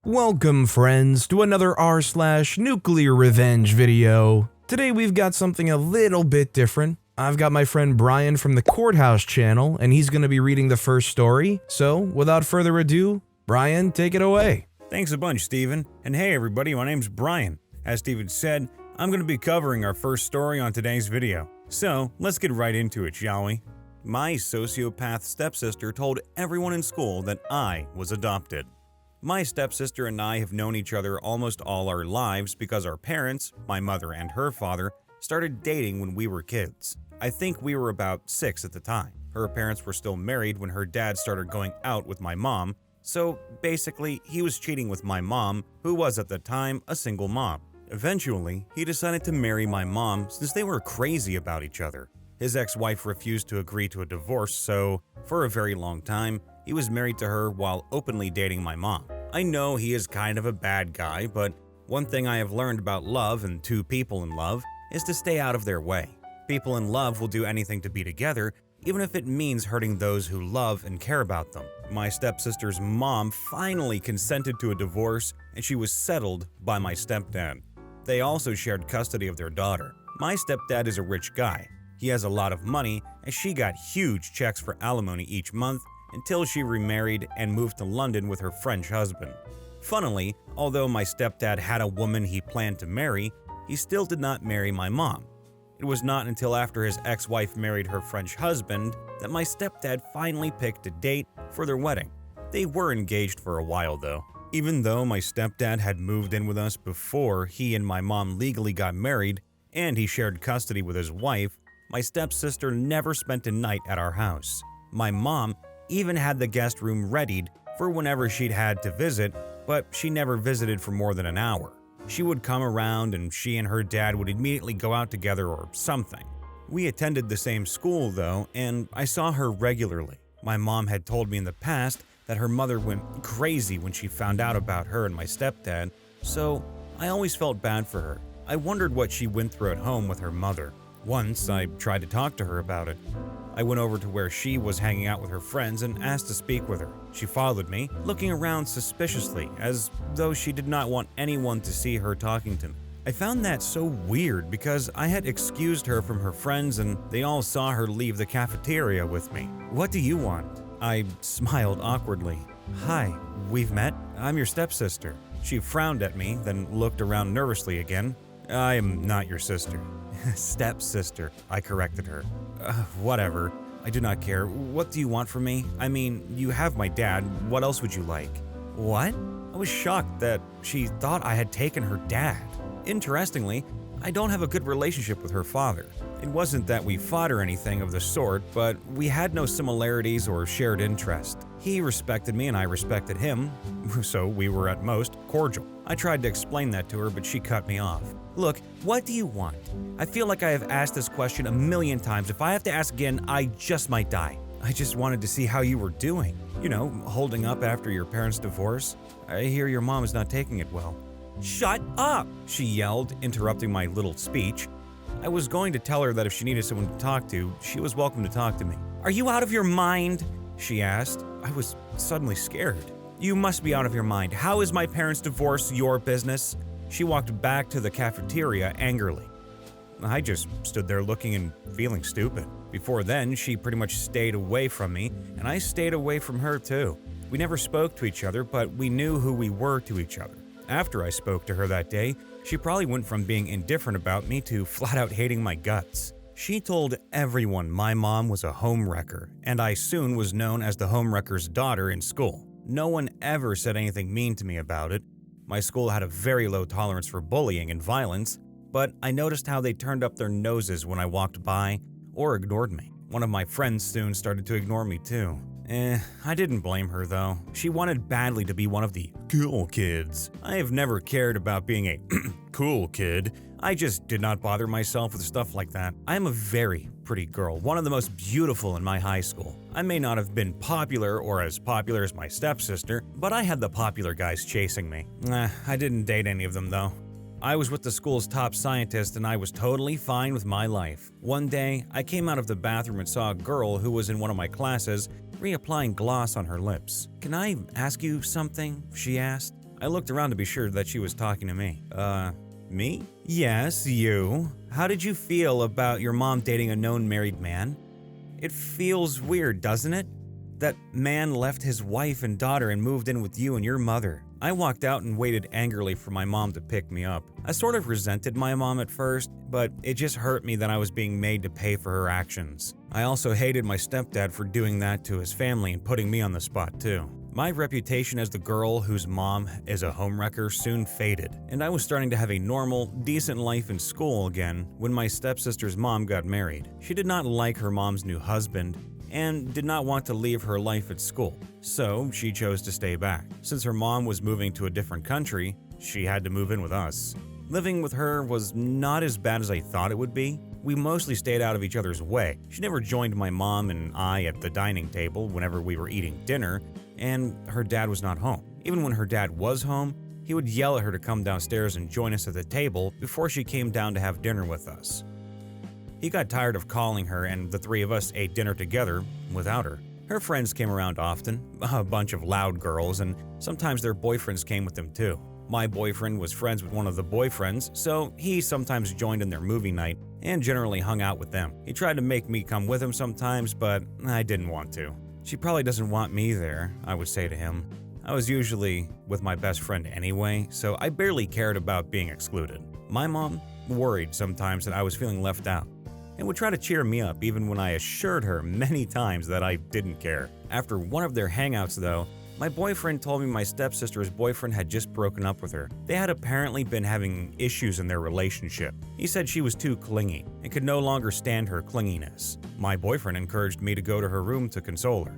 Welcome friends to another rSlash NuclearRevenge video. Today we've got something a little bit different. I've got my friend Brian from the Courthouse channel and he's going to be reading the first story. So without further ado, Brian, take it away. Thanks a bunch, Steven. And hey everybody, my name's Brian. As Steven said, I'm going to be covering our first story on today's video. So let's get right into it, shall we? My sociopath stepsister told everyone in school that I was adopted. My stepsister and I have known each other almost all our lives because our parents, my mother and her father, started dating when we were kids. I think we were about 6 at the time. Her parents were still married when her dad started going out with my mom, so basically he was cheating with my mom, who was at the time a single mom. Eventually, he decided to marry my mom since they were crazy about each other. His ex-wife refused to agree to a divorce, so for a very long time, he was married to her while openly dating my mom. I know he is kind of a bad guy, but one thing I have learned about love and two people in love is to stay out of their way. People in love will do anything to be together, even if it means hurting those who love and care about them. My stepsister's mom finally consented to a divorce, and she was settled by my stepdad. They also shared custody of their daughter. My stepdad is a rich guy. He has a lot of money, and she got huge checks for alimony each month until she remarried and moved to London with her French husband. Funnily, although my stepdad had a woman he planned to marry, he still did not marry my mom. It was not until after his ex-wife married her French husband that my stepdad finally picked a date for their wedding. They were engaged for a while though. Even though my stepdad had moved in with us before he and my mom legally got married, and he shared custody with his wife, my stepsister never spent a night at our house. My mom even had the guest room readied for whenever she'd had to visit, but she never visited for more than an hour. She would come around and she and her dad would immediately go out together or something. We attended the same school though, and I saw her regularly. My mom had told me in the past that her mother went crazy when she found out about her and my stepdad, so I always felt bad for her. I wondered what she went through at home with her mother. Once, I tried to talk to her about it. I went over to where she was hanging out with her friends and asked to speak with her. She followed me, looking around suspiciously, as though she did not want anyone to see her talking to me. I found that so weird because I had excused her from her friends and they all saw her leave the cafeteria with me. "What do you want?" I smiled awkwardly. "Hi, we've met? I'm your stepsister." She frowned at me, then looked around nervously again. "I am not your sister." "Stepsister," I corrected her. Whatever. I do not care. What do you want from me? I mean, you have my dad. What else would you like?" "What?" I was shocked that she thought I had taken her dad. Interestingly, I don't have a good relationship with her father. It wasn't that we fought or anything of the sort, but we had no similarities or shared interest. He respected me and I respected him, so we were at most cordial. I tried to explain that to her, but she cut me off. "Look, what do you want? I feel like I have asked this question a million times. If I have to ask again, I just might die. I just wanted to see how you were doing. You know, holding up after your parents' divorce. I hear your mom is not taking it well." "Shut up!" she yelled, interrupting my little speech. I was going to tell her that if she needed someone to talk to, she was welcome to talk to me. "Are you out of your mind?" she asked. I was suddenly scared. "You must be out of your mind. How is my parents' divorce your business?" She walked back to the cafeteria angrily. I just stood there looking and feeling stupid. Before then, she pretty much stayed away from me, and I stayed away from her too. We never spoke to each other, but we knew who we were to each other. After I spoke to her that day, she probably went from being indifferent about me to flat out hating my guts. She told everyone my mom was a homewrecker, and I soon was known as the homewrecker's daughter in school. No one ever said anything mean to me about it. My school had a very low tolerance for bullying and violence, but I noticed how they turned up their noses when I walked by or ignored me. One of my friends soon started to ignore me too. I didn't blame her though. She wanted badly to be one of the cool kids. I have never cared about being a cool kid. I just did not bother myself with stuff like that. I am a very pretty girl, one of the most beautiful in my high school. I may not have been popular or as popular as my stepsister, but I had the popular guys chasing me. I didn't date any of them though. I was with the school's top scientist and I was totally fine with my life. One day, I came out of the bathroom and saw a girl who was in one of my classes reapplying gloss on her lips. "Can I ask you something?" she asked. I looked around to be sure that she was talking to me. Me? Yes, you. How did you feel about your mom dating a known married man? It feels weird, doesn't it? That man left his wife and daughter and moved in with you and your mother. I walked out and waited angrily for my mom to pick me up. I sort of resented my mom at first, but it just hurt me that I was being made to pay for her actions. I also hated my stepdad for doing that to his family and putting me on the spot too. My reputation as the girl whose mom is a homewrecker soon faded, and I was starting to have a normal, decent life in school again when my stepsister's mom got married. She did not like her mom's new husband and did not want to leave her life at school, so she chose to stay back. Since her mom was moving to a different country, she had to move in with us. Living with her was not as bad as I thought it would be. We mostly stayed out of each other's way. She never joined my mom and I at the dining table whenever we were eating dinner, and her dad was not home. Even when her dad was home, he would yell at her to come downstairs and join us at the table before she came down to have dinner with us. He got tired of calling her, and the three of us ate dinner together without her. Her friends came around often, a bunch of loud girls, and sometimes their boyfriends came with them too. My boyfriend was friends with one of the boyfriends, so he sometimes joined in their movie night and generally hung out with them. He tried to make me come with him sometimes, but I didn't want to. She probably doesn't want me there, I would say to him. I was usually with my best friend anyway, so I barely cared about being excluded. My mom worried sometimes that I was feeling left out and would try to cheer me up even when I assured her many times that I didn't care. After one of their hangouts though, my boyfriend told me my stepsister's boyfriend had just broken up with her. They had apparently been having issues in their relationship. He said she was too clingy and could no longer stand her clinginess. My boyfriend encouraged me to go to her room to console her.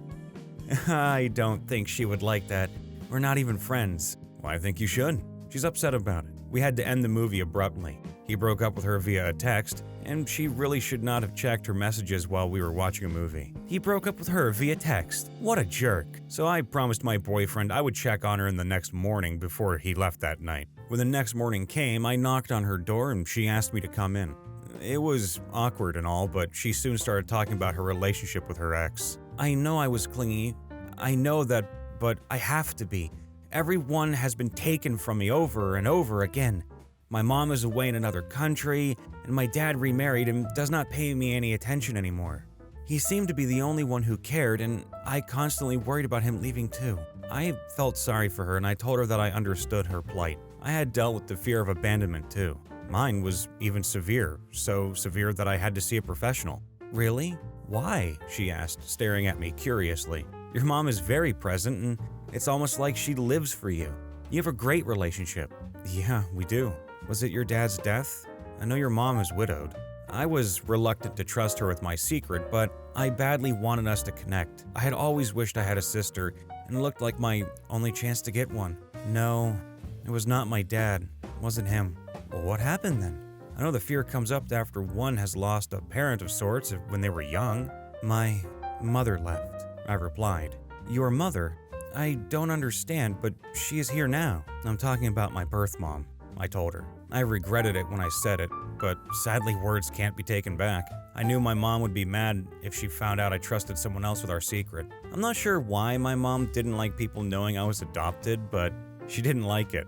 I don't think she would like that. We're not even friends. Well, I think you should. She's upset about it. We had to end the movie abruptly. He broke up with her via a text, and she really should not have checked her messages while we were watching a movie. He broke up with her via text. What a jerk. So I promised my boyfriend I would check on her in the next morning before he left that night. When the next morning came, I knocked on her door and she asked me to come in. It was awkward and all, but she soon started talking about her relationship with her ex. I know I was clingy. I know that, but I have to be. Everyone has been taken from me over and over again. My mom is away in another country, and my dad remarried and does not pay me any attention anymore. He seemed to be the only one who cared, and I constantly worried about him leaving too. I felt sorry for her, and I told her that I understood her plight. I had dealt with the fear of abandonment too. Mine was even severe, so severe that I had to see a professional. Really? Why? She asked, staring at me curiously. Your mom is very present, and it's almost like she lives for you. You have a great relationship. Yeah, we do. Was it your dad's death? I know your mom is widowed. I was reluctant to trust her with my secret, but I badly wanted us to connect. I had always wished I had a sister, and it looked like my only chance to get one. No, it was not my dad. It wasn't him. Well, what happened then? I know the fear comes up after one has lost a parent of sorts when they were young. My mother left, I replied. Your mother? I don't understand, but she is here now. I'm talking about my birth mom, I told her. I regretted it when I said it, but sadly words can't be taken back. I knew my mom would be mad if she found out I trusted someone else with our secret. I'm not sure why my mom didn't like people knowing I was adopted, but she didn't like it.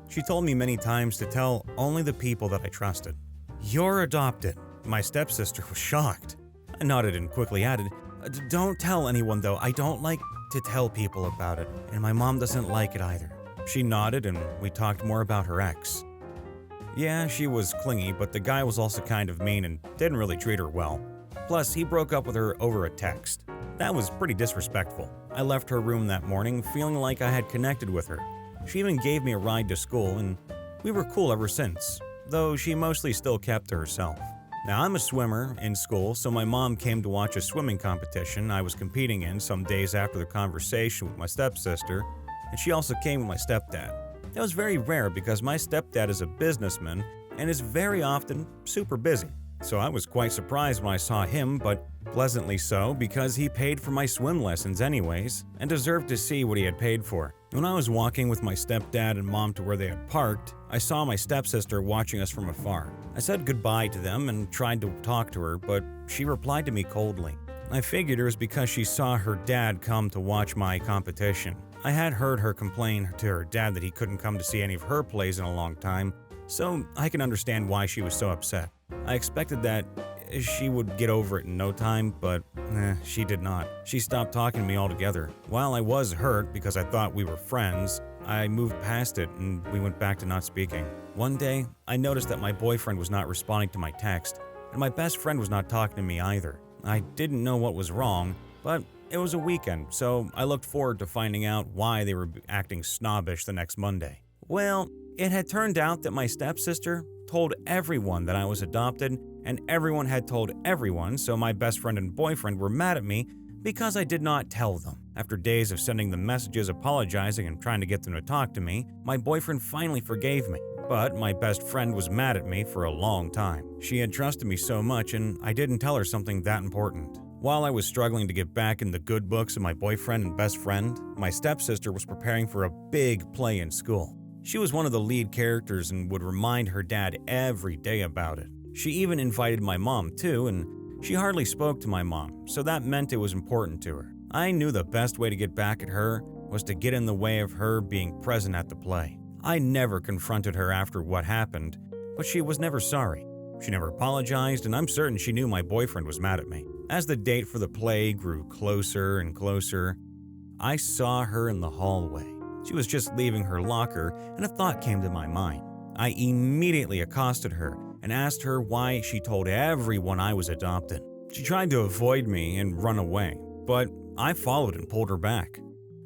She told me many times to tell only the people that I trusted. You're adopted. My stepsister was shocked. I nodded and quickly added, don't tell anyone though, I don't like to tell people about it, and my mom doesn't like it either. She nodded and we talked more about her ex. Yeah, she was clingy, but the guy was also kind of mean and didn't really treat her well. Plus, he broke up with her over a text. That was pretty disrespectful. I left her room that morning feeling like I had connected with her. She even gave me a ride to school, and we were cool ever since, though she mostly still kept to herself. Now, I'm a swimmer in school, so my mom came to watch a swimming competition I was competing in some days after the conversation with my stepsister, and she also came with my stepdad. That was very rare because my stepdad is a businessman and is very often super busy. So I was quite surprised when I saw him, but pleasantly so because he paid for my swim lessons anyways and deserved to see what he had paid for. When I was walking with my stepdad and mom to where they had parked, I saw my stepsister watching us from afar. I said goodbye to them and tried to talk to her, but she replied to me coldly. I figured it was because she saw her dad come to watch my competition. I had heard her complain to her dad that he couldn't come to see any of her plays in a long time, so I can understand why she was so upset. I expected that she would get over it in no time, but she did not. She stopped talking to me altogether. While I was hurt because I thought we were friends, I moved past it and we went back to not speaking. One day, I noticed that my boyfriend was not responding to my text, and my best friend was not talking to me either. I didn't know what was wrong, but it was a weekend, so I looked forward to finding out why they were acting snobbish the next Monday. Well, it had turned out that my stepsister told everyone that I was adopted, and everyone had told everyone, so my best friend and boyfriend were mad at me because I did not tell them. After days of sending them messages apologizing and trying to get them to talk to me, my boyfriend finally forgave me. But my best friend was mad at me for a long time. She had trusted me so much, and I didn't tell her something that important. While I was struggling to get back in the good books of my boyfriend and best friend, my stepsister was preparing for a big play in school. She was one of the lead characters and would remind her dad every day about it. She even invited my mom too, and she hardly spoke to my mom, so that meant it was important to her. I knew the best way to get back at her was to get in the way of her being present at the play. I never confronted her after what happened, but she was never sorry. She never apologized, and I'm certain she knew my boyfriend was mad at me. As the date for the play grew closer and closer, I saw her in the hallway. She was just leaving her locker, and a thought came to my mind. I immediately accosted her and asked her why she told everyone I was adopted. She tried to avoid me and run away, but I followed and pulled her back.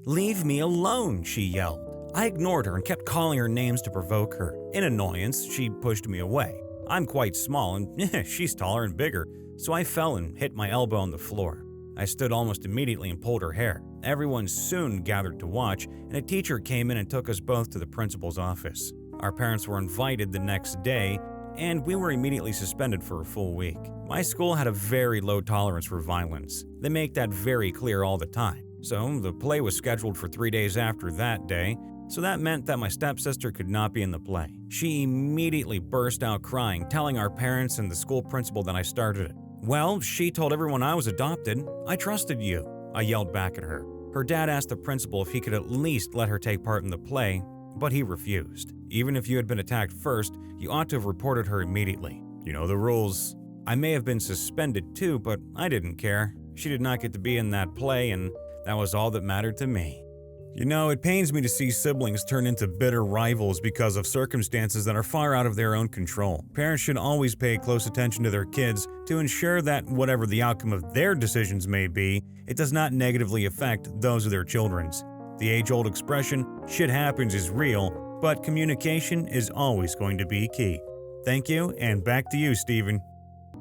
"Leave me alone," she yelled. I ignored her and kept calling her names to provoke her. In annoyance, she pushed me away. I'm quite small and she's taller and bigger, so I fell and hit my elbow on the floor. I stood almost immediately and pulled her hair. Everyone soon gathered to watch, and a teacher came in and took us both to the principal's office. Our parents were invited the next day, and we were immediately suspended for a full week. My school had a very low tolerance for violence. They make that very clear all the time. So the play was scheduled for 3 days after that day, so that meant that my stepsister could not be in the play. She immediately burst out crying, telling our parents and the school principal that I started it. "Well, she told everyone I was adopted. I trusted you," I yelled back at her. Her dad asked the principal if he could at least let her take part in the play, but he refused. "Even if you had been attacked first, you ought to have reported her immediately. You know the rules." I may have been suspended too, but I didn't care. She did not get to be in that play, and that was all that mattered to me. You know, it pains me to see siblings turn into bitter rivals because of circumstances that are far out of their own control. Parents should always pay close attention to their kids to ensure that whatever the outcome of their decisions may be, it does not negatively affect those of their children's. The age-old expression, "shit happens" is real, but communication is always going to be key. Thank you, and back to you, Steven.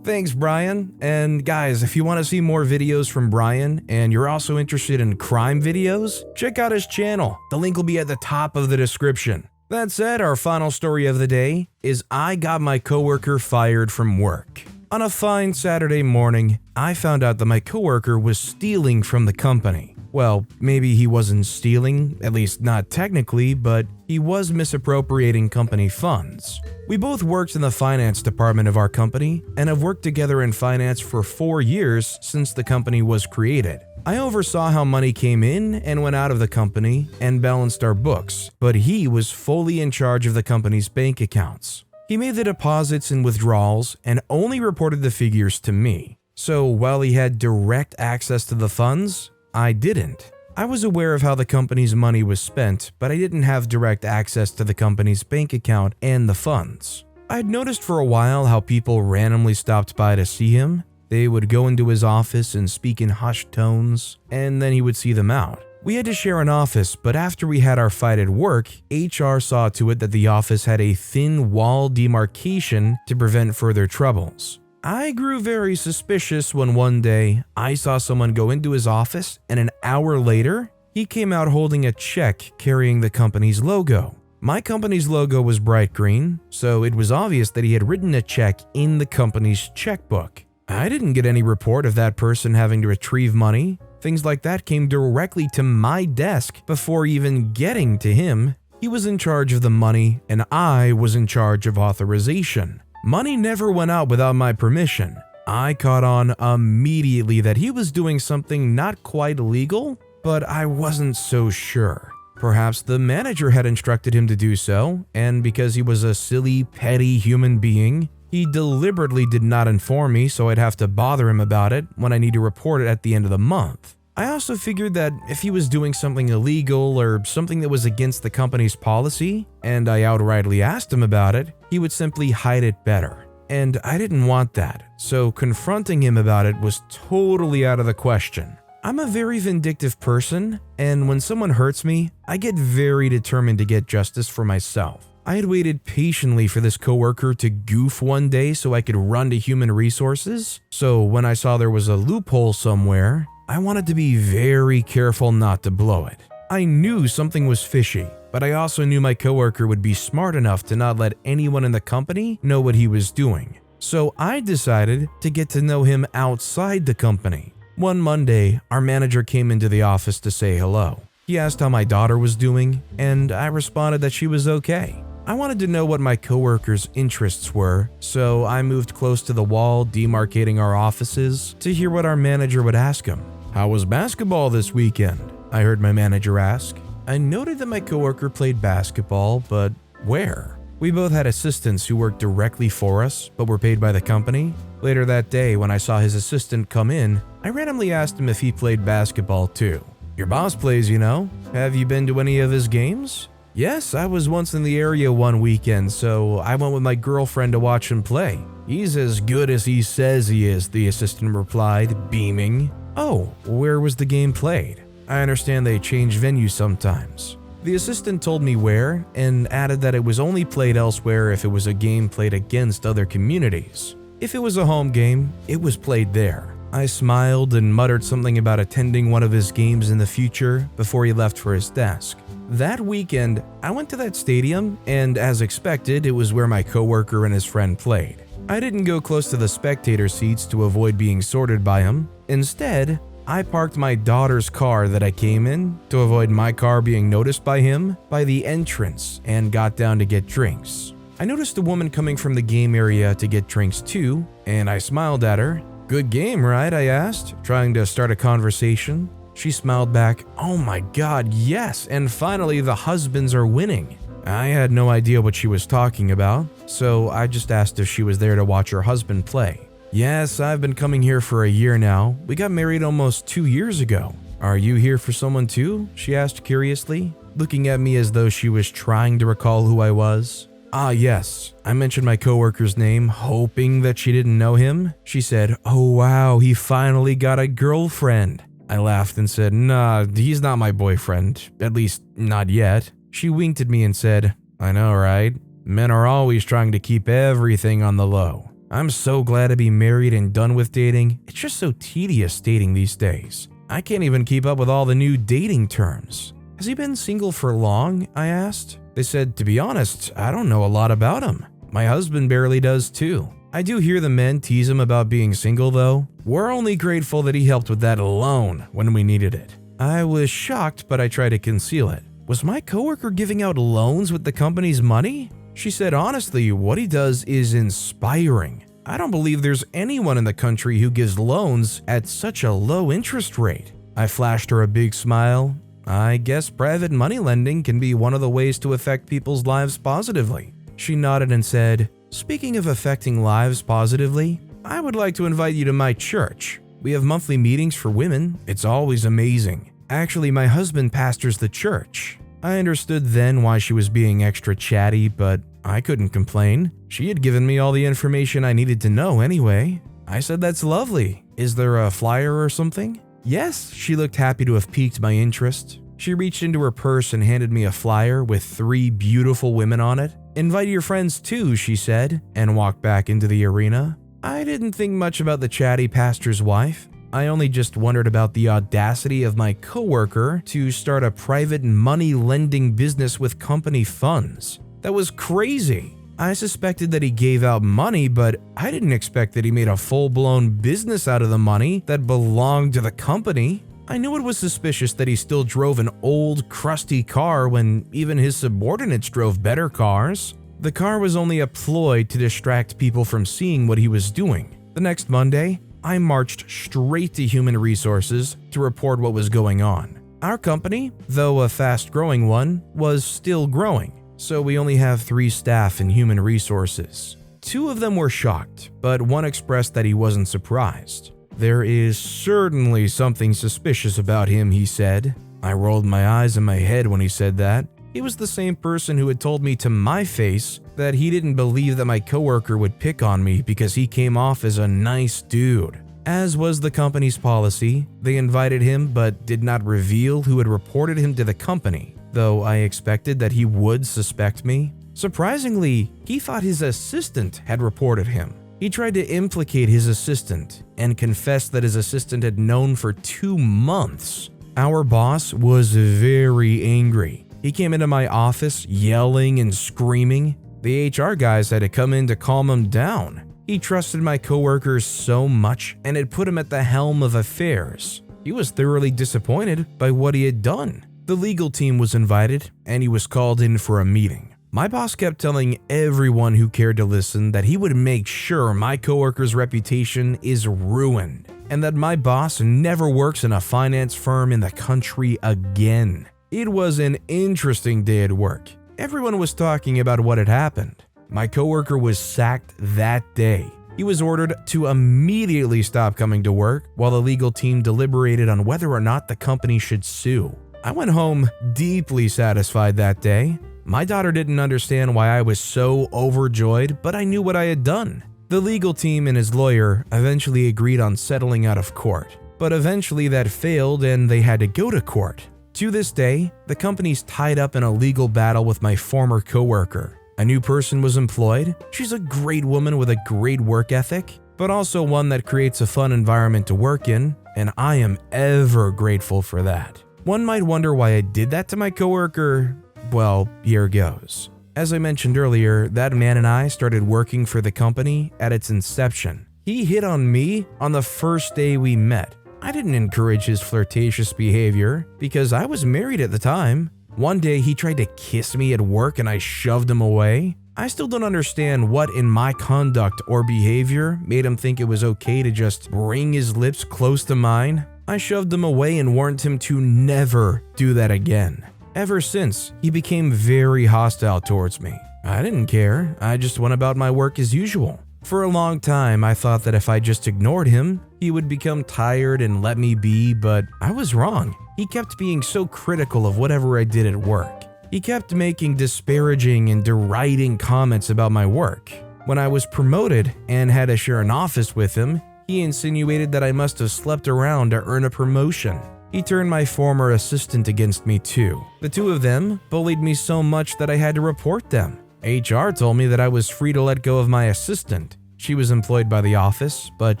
Thanks, Brian. And guys, if you want to see more videos from Brian and you're also interested in crime videos, check out his channel. The link will be at the top of the description. That said, our final story of the day is I got my coworker fired from work. On a fine Saturday morning, I found out that my coworker was stealing from the company. Well, maybe he wasn't stealing, at least not technically, but he was misappropriating company funds. We both worked in the finance department of our company and have worked together in finance for 4 years since the company was created. I oversaw how money came in and went out of the company and balanced our books, but he was fully in charge of the company's bank accounts. He made the deposits and withdrawals and only reported the figures to me. So while he had direct access to the funds, I didn't. I was aware of how the company's money was spent, but I didn't have direct access to the company's bank account and the funds. I'd noticed for a while how people randomly stopped by to see him. They would go into his office and speak in hushed tones, and then he would see them out. We had to share an office, but after we had our fight at work, HR saw to it that the office had a thin wall demarcation to prevent further troubles. I grew very suspicious when one day I saw someone go into his office and an hour later, he came out holding a check carrying the company's logo. My company's logo was bright green, so it was obvious that he had written a check in the company's checkbook. I didn't get any report of that person having to retrieve money. Things like that came directly to my desk before even getting to him. He was in charge of the money and I was in charge of authorization. Money never went out without my permission. I caught on immediately that he was doing something not quite legal, but I wasn't so sure. Perhaps the manager had instructed him to do so, and because he was a silly, petty human being, he deliberately did not inform me so I'd have to bother him about it when I need to report it at the end of the month. I also figured that if he was doing something illegal or something that was against the company's policy, and I outrightly asked him about it, he would simply hide it better. And I didn't want that, so confronting him about it was totally out of the question. I'm a very vindictive person, and when someone hurts me, I get very determined to get justice for myself. I had waited patiently for this coworker to goof one day so I could run to human resources, so when I saw there was a loophole somewhere, I wanted to be very careful not to blow it. I knew something was fishy, but I also knew my coworker would be smart enough to not let anyone in the company know what he was doing. So I decided to get to know him outside the company. One Monday, our manager came into the office to say hello. He asked how my daughter was doing, and I responded that she was okay. I wanted to know what my coworker's interests were, so I moved close to the wall demarcating our offices to hear what our manager would ask him. "How was basketball this weekend?" I heard my manager ask. I noted that my coworker played basketball, but where? We both had assistants who worked directly for us, but were paid by the company. Later that day, when I saw his assistant come in, I randomly asked him if he played basketball too. "Your boss plays, you know. Have you been to any of his games?" "Yes, I was once in the area one weekend, so I went with my girlfriend to watch him play. He's as good as he says he is," the assistant replied, beaming. "Oh, where was the game played? I understand they change venues sometimes." The assistant told me where and added that it was only played elsewhere if it was a game played against other communities. If it was a home game, it was played there. I smiled and muttered something about attending one of his games in the future before he left for his desk. That weekend, I went to that stadium, and as expected, it was where my coworker and his friend played. I didn't go close to the spectator seats to avoid being sorted by him. Instead, I parked my daughter's car that I came in to avoid my car being noticed by him by the entrance and got down to get drinks. I noticed a woman coming from the game area to get drinks too, and I smiled at her. "Good game, right?" I asked, trying to start a conversation. She smiled back, "Oh my god, yes, and finally the husbands are winning." I had no idea what she was talking about, so I just asked if she was there to watch her husband play. "Yes, I've been coming here for a year now. We got married almost 2 years ago." "Are you here for someone too?" she asked curiously, looking at me as though she was trying to recall who I was. "Ah, yes." I mentioned my coworker's name, hoping that she didn't know him. She said, "Oh wow, he finally got a girlfriend." I laughed and said, "Nah, he's not my boyfriend. At least, not yet." She winked at me and said, "I know, right? Men are always trying to keep everything on the low. I'm so glad to be married and done with dating. It's just so tedious dating these days. I can't even keep up with all the new dating terms." "Has he been single for long?" I asked. They said, "To be honest, I don't know a lot about him. My husband barely does too. I do hear the men tease him about being single though. We're only grateful that he helped with that loan when we needed it." I was shocked, but I tried to conceal it. Was my coworker giving out loans with the company's money? She said, "Honestly, what he does is inspiring. I don't believe there's anyone in the country who gives loans at such a low interest rate." I flashed her a big smile. I guess private money lending can be one of the ways to affect people's lives positively. She nodded and said, "Speaking of affecting lives positively, I would like to invite you to my church. We have monthly meetings for women. It's always amazing. Actually, my husband pastors the church." I understood then why she was being extra chatty, but I couldn't complain. She had given me all the information I needed to know anyway. I said, "That's lovely. Is there a flyer or something?" "Yes," she looked happy to have piqued my interest. She reached into her purse and handed me a flyer with 3 beautiful women on it. "Invite your friends too," she said, and walked back into the arena. I didn't think much about the chatty pastor's wife. I only just wondered about the audacity of my coworker to start a private money lending business with company funds. That was crazy. I suspected that he gave out money, but I didn't expect that he made a full-blown business out of the money that belonged to the company. I knew it was suspicious that he still drove an old, crusty car when even his subordinates drove better cars. The car was only a ploy to distract people from seeing what he was doing. The next Monday, I marched straight to Human Resources to report what was going on. Our company, though a fast-growing one, was still growing, so we only have 3 staff in human resources. 2 of them were shocked, but one expressed that he wasn't surprised. "There is certainly something suspicious about him," he said. I rolled my eyes in my head when he said that. He was the same person who had told me to my face that he didn't believe that my coworker would pick on me because he came off as a nice dude. As was the company's policy, they invited him but did not reveal who had reported him to the company, though I expected that he would suspect me. Surprisingly, he thought his assistant had reported him. He tried to implicate his assistant and confessed that his assistant had known for 2 months. Our boss was very angry. He came into my office yelling and screaming. The HR guys had to come in to calm him down. He trusted my coworkers so much and had put him at the helm of affairs. He was thoroughly disappointed by what he had done. The legal team was invited and he was called in for a meeting. My boss kept telling everyone who cared to listen that he would make sure my coworker's reputation is ruined and that my boss never works in a finance firm in the country again. It was an interesting day at work. Everyone was talking about what had happened. My coworker was sacked that day. He was ordered to immediately stop coming to work while the legal team deliberated on whether or not the company should sue. I went home deeply satisfied that day. My daughter didn't understand why I was so overjoyed, but I knew what I had done. The legal team and his lawyer eventually agreed on settling out of court, but eventually that failed and they had to go to court. To this day, the company's tied up in a legal battle with my former coworker. A new person was employed. She's a great woman with a great work ethic, but also one that creates a fun environment to work in, and I am ever grateful for that. One might wonder why I did that to my coworker. Well, here goes. As I mentioned earlier, that man and I started working for the company at its inception. He hit on me on the first day we met. I didn't encourage his flirtatious behavior because I was married at the time. One day he tried to kiss me at work and I shoved him away. I still don't understand what in my conduct or behavior made him think it was okay to just bring his lips close to mine. I shoved him away and warned him to never do that again. Ever since, he became very hostile towards me. I didn't care. I just went about my work as usual. For a long time, I thought that if I just ignored him, he would become tired and let me be, but I was wrong. He kept being so critical of whatever I did at work. He kept making disparaging and deriding comments about my work. When I was promoted and had to share an office with him, he insinuated that I must have slept around to earn a promotion. He turned my former assistant against me too. The 2 of them bullied me so much that I had to report them. HR told me that I was free to let go of my assistant. She was employed by the office, but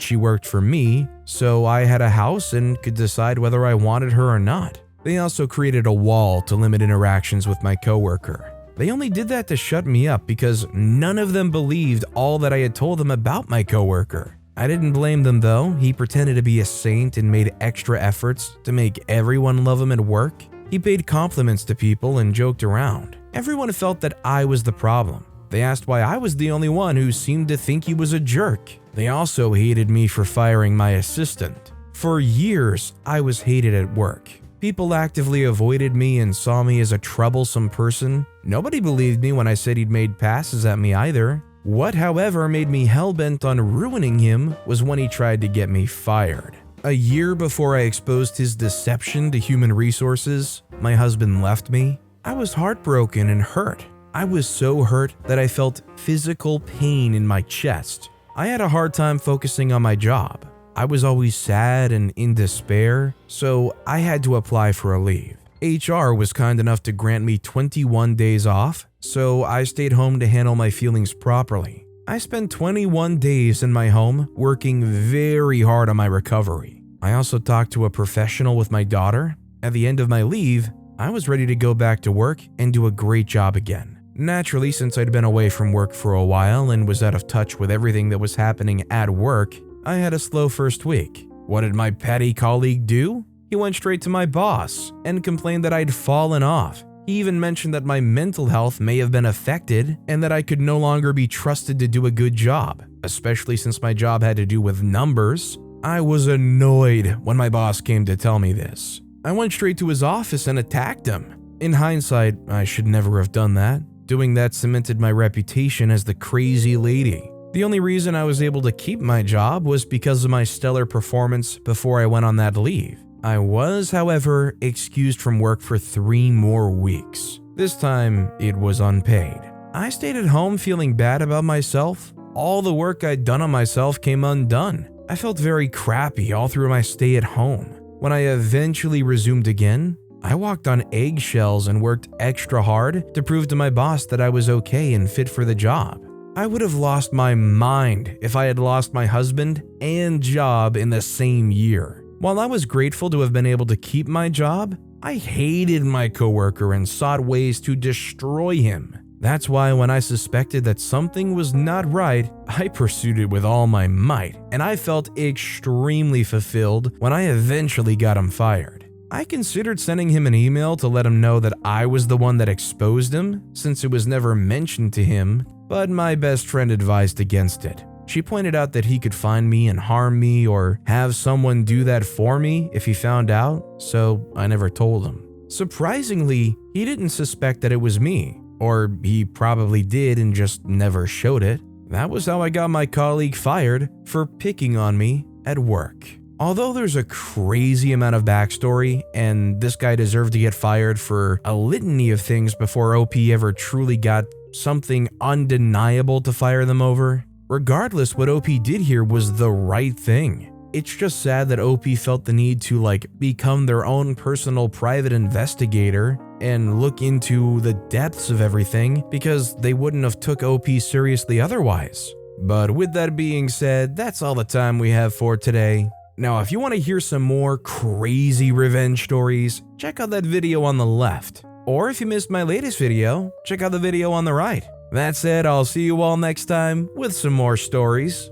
she worked for me, so I had a house and could decide whether I wanted her or not. They also created a wall to limit interactions with my coworker. They only did that to shut me up because none of them believed all that I had told them about my coworker. I didn't blame them though. He pretended to be a saint and made extra efforts to make everyone love him at work. He paid compliments to people and joked around. Everyone felt that I was the problem. They asked why I was the only one who seemed to think he was a jerk. They also hated me for firing my assistant. For years, I was hated at work. People actively avoided me and saw me as a troublesome person. Nobody believed me when I said he'd made passes at me either. What, however, made me hellbent on ruining him was when he tried to get me fired. A year before I exposed his deception to human resources, my husband left me. I was heartbroken and hurt. I was so hurt that I felt physical pain in my chest. I had a hard time focusing on my job. I was always sad and in despair, so I had to apply for a leave. HR was kind enough to grant me 21 days off, so I stayed home to handle my feelings properly. I spent 21 days in my home working very hard on my recovery. I also talked to a professional with my daughter. At the end of my leave, I was ready to go back to work and do a great job again. Naturally, since I'd been away from work for a while and was out of touch with everything that was happening at work, I had a slow first week. What did my petty colleague do? He went straight to my boss and complained that I'd fallen off. He even mentioned that my mental health may have been affected and that I could no longer be trusted to do a good job, especially since my job had to do with numbers. I was annoyed when my boss came to tell me this. I went straight to his office and attacked him. In hindsight, I should never have done that. Doing that cemented my reputation as the crazy lady. The only reason I was able to keep my job was because of my stellar performance before I went on that leave. I was, however, excused from work for 3 more weeks. This time, it was unpaid. I stayed at home feeling bad about myself. All the work I'd done on myself came undone. I felt very crappy all through my stay at home. When I eventually resumed again, I walked on eggshells and worked extra hard to prove to my boss that I was okay and fit for the job. I would have lost my mind if I had lost my husband and job in the same year. While I was grateful to have been able to keep my job, I hated my coworker and sought ways to destroy him. That's why when I suspected that something was not right, I pursued it with all my might, and I felt extremely fulfilled when I eventually got him fired. I considered sending him an email to let him know that I was the one that exposed him, since it was never mentioned to him, but my best friend advised against it. She pointed out that he could find me and harm me or have someone do that for me if he found out, so I never told him. Surprisingly, he didn't suspect that it was me, or he probably did and just never showed it. That was how I got my colleague fired for picking on me at work. Although there's a crazy amount of backstory, and this guy deserved to get fired for a litany of things before OP ever truly got something undeniable to fire them over, regardless, what OP did here was the right thing. It's just sad that OP felt the need to become their own personal private investigator and look into the depths of everything because they wouldn't have took OP seriously otherwise. But with that being said, that's all the time we have for today. Now, if you want to hear some more crazy revenge stories, check out that video on the left. Or if you missed my latest video, check out the video on the right. That said, I'll see you all next time with some more stories.